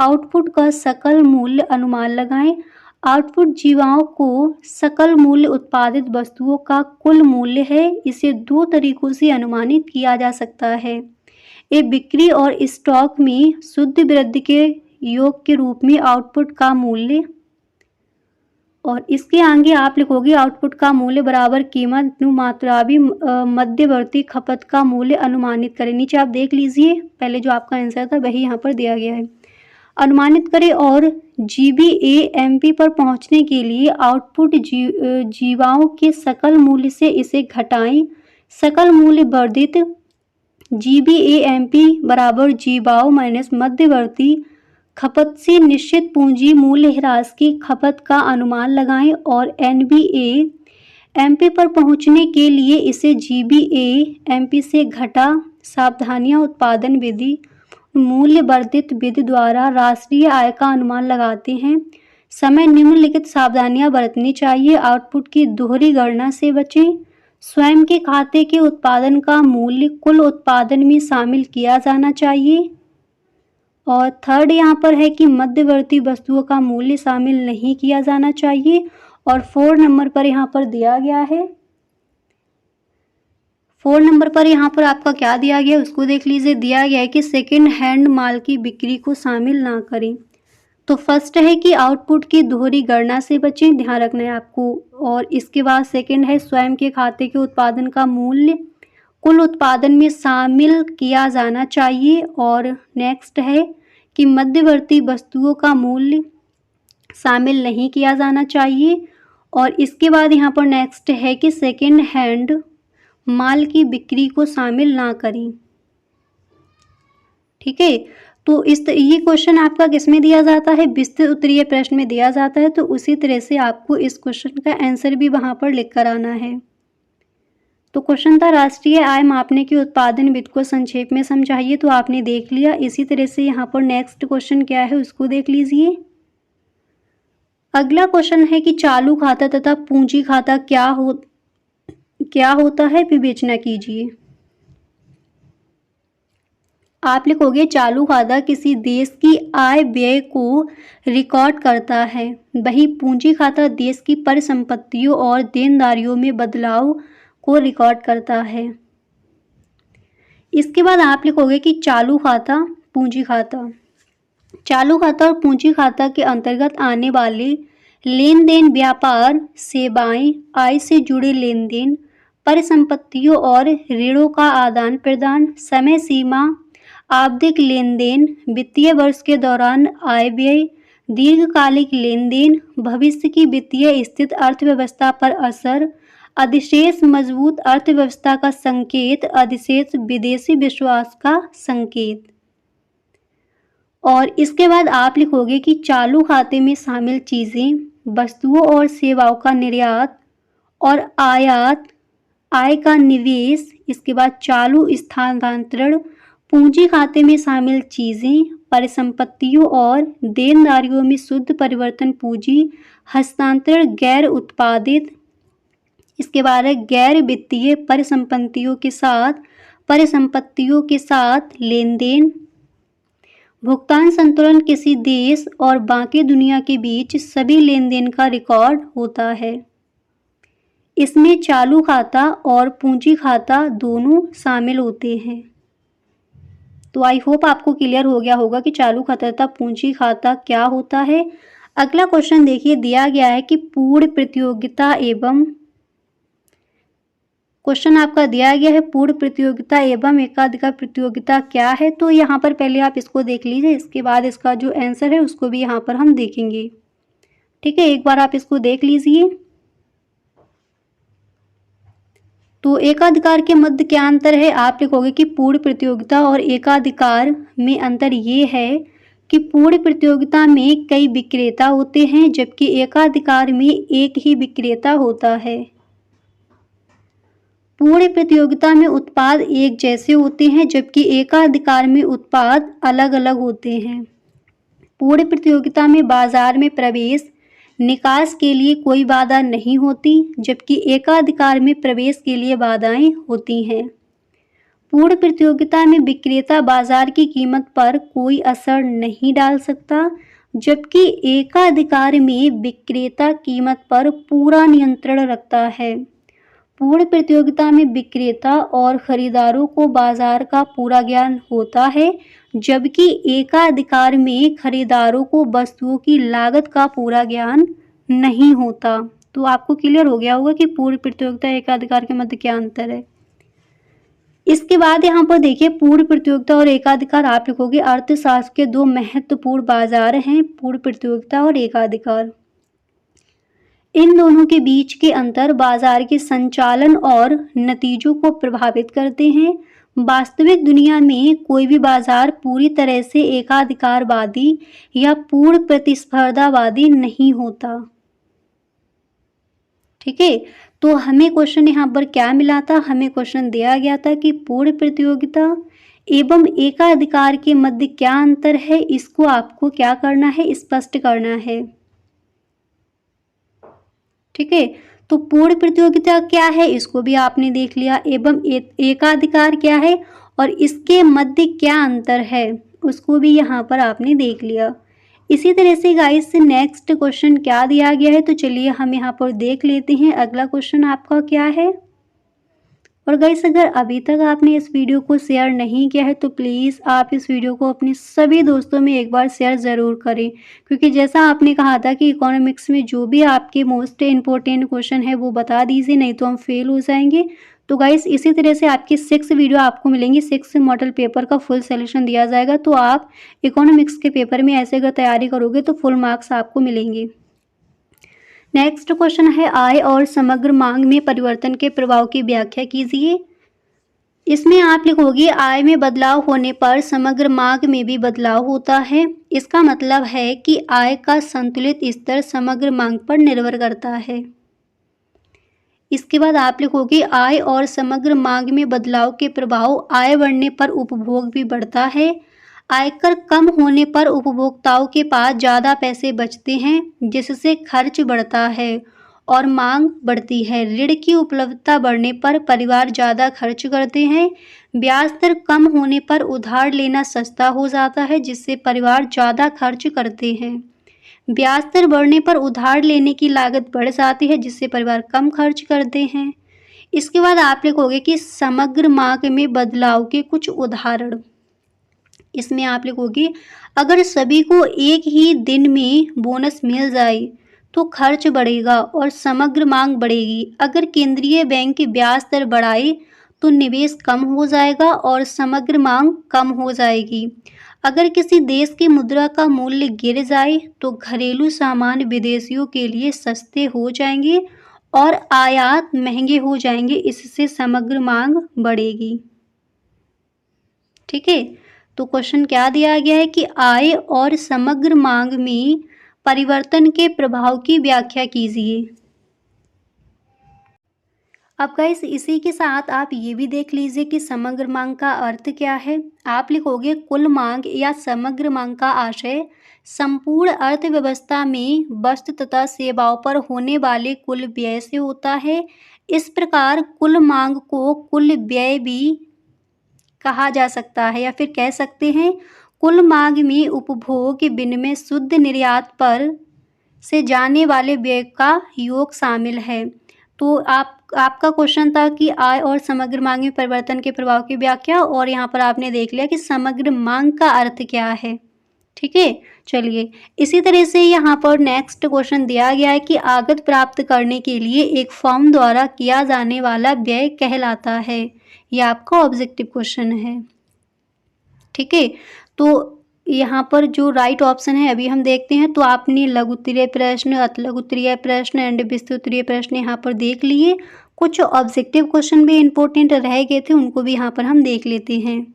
आउटपुट का सकल मूल्य अनुमान लगाएं। आउटपुट जीवाओं को सकल मूल्य उत्पादित वस्तुओं का कुल मूल्य है। इसे दो तरीकों से अनुमानित किया जा सकता है। बिक्री और स्टॉक में शुद्ध वृद्धि के योग के रूप में आउटपुट का मूल्य। और इसके आगे आप लिखोगे आउटपुट का मूल्य बराबर कीमत मात्रावी मध्यवर्ती खपत का मूल्य अनुमानित करें। नीचे आप देख लीजिए, पहले जो आपका आंसर था वही यहाँ पर दिया गया है। अनुमानित करें और जीबीएएमपी पर पहुँचने के लिए आउटपुट जीवाओं के सकल मूल्य से इसे घटाएं। सकल मूल्य वर्धित जीबीएएमपी बराबर जीवाओं माइनस मध्यवर्ती खपत से निश्चित पूंजी मूल्य ह्रास की खपत का अनुमान लगाएं और एनबीएएमपी पर पहुंचने के लिए इसे जीबीएएमपी से घटा। सावधानियां उत्पादन विधि मूल्य वर्धित विधि द्वारा राष्ट्रीय आय का अनुमान लगाते हैं। समय निम्नलिखित सावधानियां बरतनी चाहिए। आउटपुट की दोहरी गणना से बचें। स्वयं के खाते के उत्पादन का मूल्य कुल उत्पादन में शामिल किया जाना चाहिए। और थर्ड यहाँ पर है कि मध्यवर्ती वस्तुओं का मूल्य शामिल नहीं किया जाना चाहिए। और 4 नंबर पर यहाँ पर दिया गया है, 4 नंबर पर यहाँ पर आपका क्या दिया गया है उसको देख लीजिए। दिया गया है कि सेकेंड हैंड माल की बिक्री को शामिल ना करें। तो फर्स्ट है कि आउटपुट की दोहरी गणना से बचें, ध्यान रखना है आपको। और इसके बाद सेकेंड है स्वयं के खाते के उत्पादन का मूल्य कुल उत्पादन में शामिल किया जाना चाहिए। और नेक्स्ट है कि मध्यवर्ती वस्तुओं का मूल्य शामिल नहीं किया जाना चाहिए। और इसके बाद यहाँ पर नेक्स्ट है कि सेकेंड हैंड माल की बिक्री को शामिल ना करें। ठीक है, तो ये क्वेश्चन आपका किस में दिया जाता है, विस्तृत उत्तरीय प्रश्न में दिया जाता है। तो उसी तरह से आपको इस क्वेश्चन का आंसर भी वहां पर लिख कर आना है। तो क्वेश्चन था राष्ट्रीय आय मापने की उत्पादन विधि को संक्षेप में समझाइए, तो आपने देख लिया। इसी तरह से यहाँ पर नेक्स्ट क्वेश्चन क्या है उसको देख लीजिए। अगला क्वेश्चन है कि चालू खाता तथा पूंजी खाता क्या होता है, विवेचना कीजिए। आप लिखोगे चालू खाता किसी देश की आय व्यय को रिकॉर्ड करता है, वही पूंजी खाता देश की परिसंपत्तियों और देनदारियों में बदलाव को रिकॉर्ड करता है। इसके बाद आप लिखोगे कि चालू खाता पूंजी खाता। चालू खाता और पूंजी खाता के अंतर्गत आने वाले लेन देन व्यापार, सेवाएं, आय से जुड़े लेन देन, परिसंपत्तियों और ऋणों का आदान प्रदान, समय सीमा, आवधिक लेन देन, वित्तीय वर्ष के दौरान आय व्यय, दीर्घकालिक लेन देन, भविष्य की वित्तीय स्थिति अर्थव्यवस्था पर असर, अधिशेष मजबूत अर्थव्यवस्था का संकेत, अधिशेष विदेशी विश्वास का संकेत। और इसके बाद आप लिखोगे कि चालू खाते में शामिल चीजें, वस्तुओं और सेवाओं का निर्यात और आयात, आय का निवेश। इसके बाद चालू स्थानांतरण, पूंजी खाते में शामिल चीजें, परिसंपत्तियों और देनदारियों में शुद्ध परिवर्तन पूंजी हस्तांतरण, गैर उत्पादित। इसके बाद है गैर वित्तीय परिसंपत्तियों के साथ लेन देन। भुगतान संतुलन किसी देश और बाकी दुनिया के बीच सभी लेन देन का रिकॉर्ड होता है। इसमें चालू खाता और पूंजी खाता दोनों शामिल होते हैं। तो आई होप आपको क्लियर हो गया होगा कि चालू खाता तथा पूंजी खाता क्या होता है। अगला क्वेश्चन देखिए, दिया गया है कि पूर्ण प्रतियोगिता एवं, क्वेश्चन आपका दिया गया है पूर्ण प्रतियोगिता एवं एकाधिकार प्रतियोगिता क्या है। तो यहाँ पर पहले आप इसको देख लीजिए, इसके बाद इसका जो आंसर है उसको भी यहाँ पर हम देखेंगे। ठीक है, एक बार आप इसको देख लीजिए। तो एकाधिकार के मध्य क्या अंतर है, आप लिखोगे कि पूर्ण प्रतियोगिता और एकाधिकार में अंतर ये है कि पूर्ण प्रतियोगिता में कई विक्रेता होते हैं, जबकि एकाधिकार में एक ही विक्रेता होता है। पूर्ण प्रतियोगिता में उत्पाद एक जैसे होते हैं, जबकि एकाधिकार में उत्पाद अलग अलग होते हैं। पूर्ण प्रतियोगिता में बाजार में प्रवेश निकास के लिए कोई बाधा नहीं होती, जबकि एकाधिकार में प्रवेश के लिए बाधाएं होती हैं। पूर्ण प्रतियोगिता में विक्रेता बाजार की कीमत पर कोई असर नहीं डाल सकता, जबकि एकाधिकार में विक्रेता कीमत पर पूरा नियंत्रण रखता है। पूर्ण प्रतियोगिता में विक्रेता और खरीदारों को बाजार का पूरा ज्ञान होता है, जबकि एकाधिकार में खरीदारों को वस्तुओं की लागत का पूरा ज्ञान नहीं होता। तो आपको क्लियर हो गया होगा कि पूर्ण प्रतियोगिता एकाधिकार के मध्य क्या अंतर है। इसके बाद यहाँ पर देखिए, पूर्ण प्रतियोगिता और एकाधिकार आप लिखोगे अर्थशास्त्र के दो महत्वपूर्ण बाजार हैं, पूर्ण प्रतियोगिता और एकाधिकार। इन दोनों के बीच के अंतर बाजार के संचालन और नतीजों को प्रभावित करते हैं। वास्तविक दुनिया में कोई भी बाजार पूरी तरह से एकाधिकारवादी या पूर्ण प्रतिस्पर्धावादी नहीं होता। ठीक है, तो हमें क्वेश्चन यहाँ पर क्या मिला था, हमें क्वेश्चन दिया गया था कि पूर्ण प्रतियोगिता एवं एकाधिकार के मध्य क्या अंतर है, इसको आपको क्या करना है, स्पष्ट करना है। ठीक है, तो पूर्ण प्रतियोगिता क्या है इसको भी आपने देख लिया, एवं एकाधिकार क्या है और इसके मध्य क्या अंतर है उसको भी यहाँ पर आपने देख लिया। इसी तरह से गाइस नेक्स्ट क्वेश्चन क्या दिया गया है, तो चलिए हम यहाँ पर देख लेते हैं। अगला क्वेश्चन आपका क्या है, और गाइस अगर अभी तक आपने इस वीडियो को शेयर नहीं किया है तो प्लीज़ आप इस वीडियो को अपने सभी दोस्तों में एक बार शेयर ज़रूर करें, क्योंकि जैसा आपने कहा था कि इकोनॉमिक्स में जो भी आपके मोस्ट इम्पोर्टेंट क्वेश्चन है वो बता दीजिए, नहीं तो हम फेल हो जाएंगे। तो गाइस इसी तरह से आपकी 6 वीडियो आपको मिलेंगी, 6 मॉडल पेपर का फुल सोल्यूशन दिया जाएगा। तो आप इकोनॉमिक्स के पेपर में ऐसे अगर तैयारी करोगे तो फुल मार्क्स आपको मिलेंगे। नेक्स्ट क्वेश्चन है आय और समग्र मांग में परिवर्तन के प्रभाव की व्याख्या कीजिए। इसमें आप लिखोगे आय में बदलाव होने पर समग्र मांग में भी बदलाव होता है। इसका मतलब है कि आय का संतुलित स्तर समग्र मांग पर निर्भर करता है। इसके बाद आप लिखोगे आय और समग्र मांग में बदलाव के प्रभाव, आय बढ़ने पर उपभोग भी बढ़ता है। आयकर कम होने पर उपभोक्ताओं के पास ज़्यादा पैसे बचते हैं, जिससे खर्च बढ़ता है और मांग बढ़ती है। ऋण की उपलब्धता बढ़ने पर परिवार ज़्यादा खर्च करते हैं। ब्याज दर कम होने पर उधार लेना सस्ता हो जाता है, जिससे परिवार ज़्यादा खर्च करते हैं। ब्याज दर बढ़ने पर उधार लेने की लागत बढ़ जाती है, जिससे परिवार कम खर्च करते हैं। इसके बाद आप लिखोगे कि समग्र मांग में बदलाव के कुछ उदाहरण। इसमें आप लिखोगे अगर सभी को एक ही दिन में बोनस मिल जाए तो खर्च बढ़ेगा और समग्र मांग बढ़ेगी। अगर केंद्रीय बैंक ब्याज दर बढ़ाए तो निवेश कम हो जाएगा और समग्र मांग कम हो जाएगी। अगर किसी देश की मुद्रा का मूल्य गिर जाए तो घरेलू सामान विदेशियों के लिए सस्ते हो जाएंगे और आयात महंगे हो जाएंगे, इससे समग्र मांग बढ़ेगी। ठीक है, तो क्वेश्चन क्या दिया गया है कि आय और समग्र मांग में परिवर्तन के प्रभाव की व्याख्या कीजिए। अब गाइस इसी के साथ आप ये भी देख लीजिए कि समग्र मांग का अर्थ क्या है। आप लिखोगे कुल मांग या समग्र मांग का आशय संपूर्ण अर्थव्यवस्था में वस्तु तथा सेवाओं पर होने वाले कुल व्यय से होता है। इस प्रकार कुल मांग को कुल व्यय भी कहा जा सकता है, या फिर कह सकते हैं कुल मांग में उपभोग विनिमय शुद्ध निर्यात पर से जाने वाले व्यय का योग शामिल है। तो आपका क्वेश्चन था कि आय और समग्र मांग में परिवर्तन के प्रभाव की व्याख्या, और यहाँ पर आपने देख लिया कि समग्र मांग का अर्थ क्या है। ठीक है, चलिए इसी तरह से यहाँ पर नेक्स्ट क्वेश्चन दिया गया है कि आगत प्राप्त करने के लिए एक फर्म द्वारा किया जाने वाला व्यय कहलाता है। यह आपका ऑब्जेक्टिव क्वेश्चन है। ठीक है, तो यहाँ पर जो राइट ऑप्शन है अभी हम देखते हैं। तो आपने लघु उत्तरीय प्रश्न, अति लघु उत्तरीय प्रश्न एंड विस्तृत उत्तरीय प्रश्न यहाँ पर देख लिए। कुछ ऑब्जेक्टिव क्वेश्चन भी इंपॉर्टेंट रह गए थे, उनको भी यहाँ पर हम देख लेते हैं।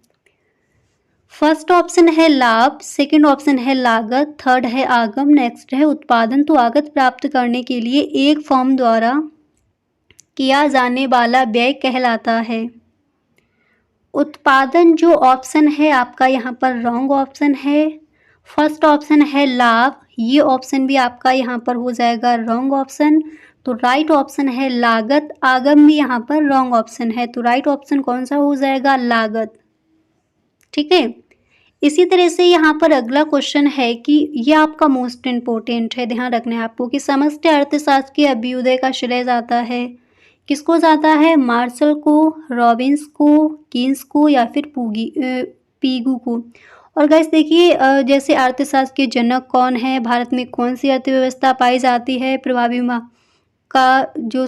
फर्स्ट ऑप्शन है लाभ, सेकंड ऑप्शन है लागत, थर्ड है आगम, नेक्स्ट है उत्पादन। तो आगत प्राप्त करने के लिए एक फर्म द्वारा किया जाने वाला व्यय कहलाता है। उत्पादन जो ऑप्शन है आपका यहाँ पर रॉन्ग ऑप्शन है। फर्स्ट ऑप्शन है लाभ, ये ऑप्शन भी आपका यहाँ पर हो जाएगा रॉन्ग ऑप्शन। तो राइट ऑप्शन है लागत, आगम भी यहाँ पर रॉन्ग ऑप्शन है। तो राइट ऑप्शन कौन सा हो जाएगा? लागत। ठीक है, इसी तरह से यहाँ पर अगला क्वेश्चन है कि ये आपका मोस्ट इम्पोर्टेंट है, ध्यान रखना है आपको कि समष्टि अर्थशास्त्र के अभ्युदय का श्रेय जाता है किसको जाता है? मार्शल को, रॉबिन्स को, कीन्स को या फिर पीगू को। और गाइस देखिए जैसे अर्थशास्त्र के जनक कौन है, भारत में कौन सी अर्थव्यवस्था पाई जाती है, प्रभावी माह का जो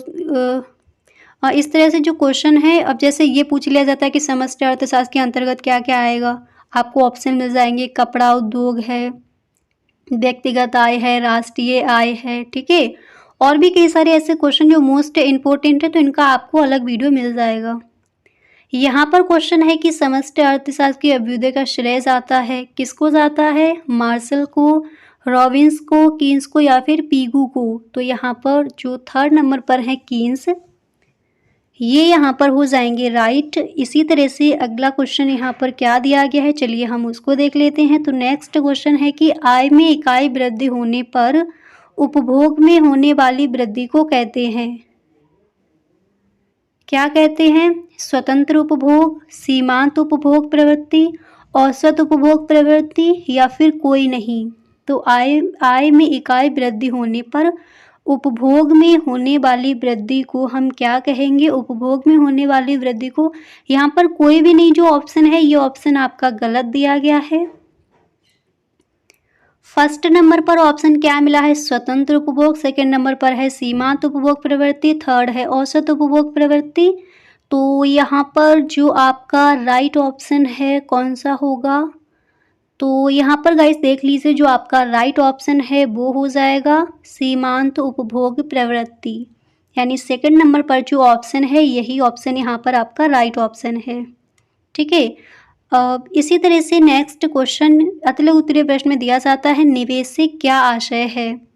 इस तरह से जो क्वेश्चन है। अब जैसे ये पूछ लिया जाता है कि समष्टि अर्थशास्त्र के अंतर्गत क्या क्या आएगा, आपको ऑप्शन मिल जाएंगे। कपड़ा उद्योग है, व्यक्तिगत आय है, राष्ट्रीय आय है। ठीक है, और भी कई सारे ऐसे क्वेश्चन जो मोस्ट इम्पोर्टेंट है, तो इनका आपको अलग वीडियो मिल जाएगा। यहाँ पर क्वेश्चन है कि समष्टि अर्थशास्त्र के अभ्युदय का श्रेय जाता है किसको जाता है? मार्शल को, रॉबिन्स को, कीन्स को या फिर पीगू को। तो यहाँ पर जो थर्ड नंबर पर है कीन्स, ये यहाँ पर हो जाएंगे राइट। इसी तरह से अगला क्वेश्चन यहाँ पर क्या दिया गया है, चलिए हम उसको देख लेते हैं। तो नेक्स्ट क्वेश्चन है कि आय में इकाई वृद्धि होने पर उपभोग में होने वाली वृद्धि को कहते हैं, क्या कहते हैं? स्वतंत्र उपभोग, सीमांत उपभोग प्रवृत्ति, औसत उपभोग प्रवृत्ति या फिर कोई नहीं। तो आय में इकाई वृद्धि होने पर उपभोग में होने वाली वृद्धि को हम क्या कहेंगे? उपभोग में होने वाली वृद्धि को, यहाँ पर कोई भी नहीं जो ऑप्शन है, ये ऑप्शन आपका गलत दिया गया है। फर्स्ट नंबर पर ऑप्शन क्या मिला है? स्वतंत्र उपभोग। सेकंड नंबर पर है सीमांत उपभोग प्रवृत्ति। थर्ड है औसत उपभोग प्रवृत्ति। तो यहाँ पर जो आपका राइट ऑप्शन है कौन सा होगा? तो यहाँ पर गाइस देख लीजिए, जो आपका राइट ऑप्शन है वो हो जाएगा सीमांत उपभोग प्रवृत्ति, यानी सेकंड नंबर पर जो ऑप्शन है यही ऑप्शन यहाँ पर आपका राइट ऑप्शन है। ठीक है। इसी तरह से नेक्स्ट क्वेश्चन अतले उत्तरीय प्रश्न में दिया जाता है, निवेश से क्या आशय है?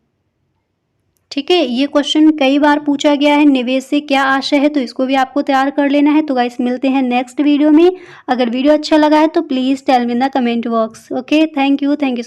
ठीक है, ये क्वेश्चन कई बार पूछा गया है, निवेश से क्या आशय है, तो इसको भी आपको तैयार कर लेना है। तो गाइस मिलते हैं नेक्स्ट वीडियो में। अगर वीडियो अच्छा लगा है तो please tell me in the comment box. Okay, thank you.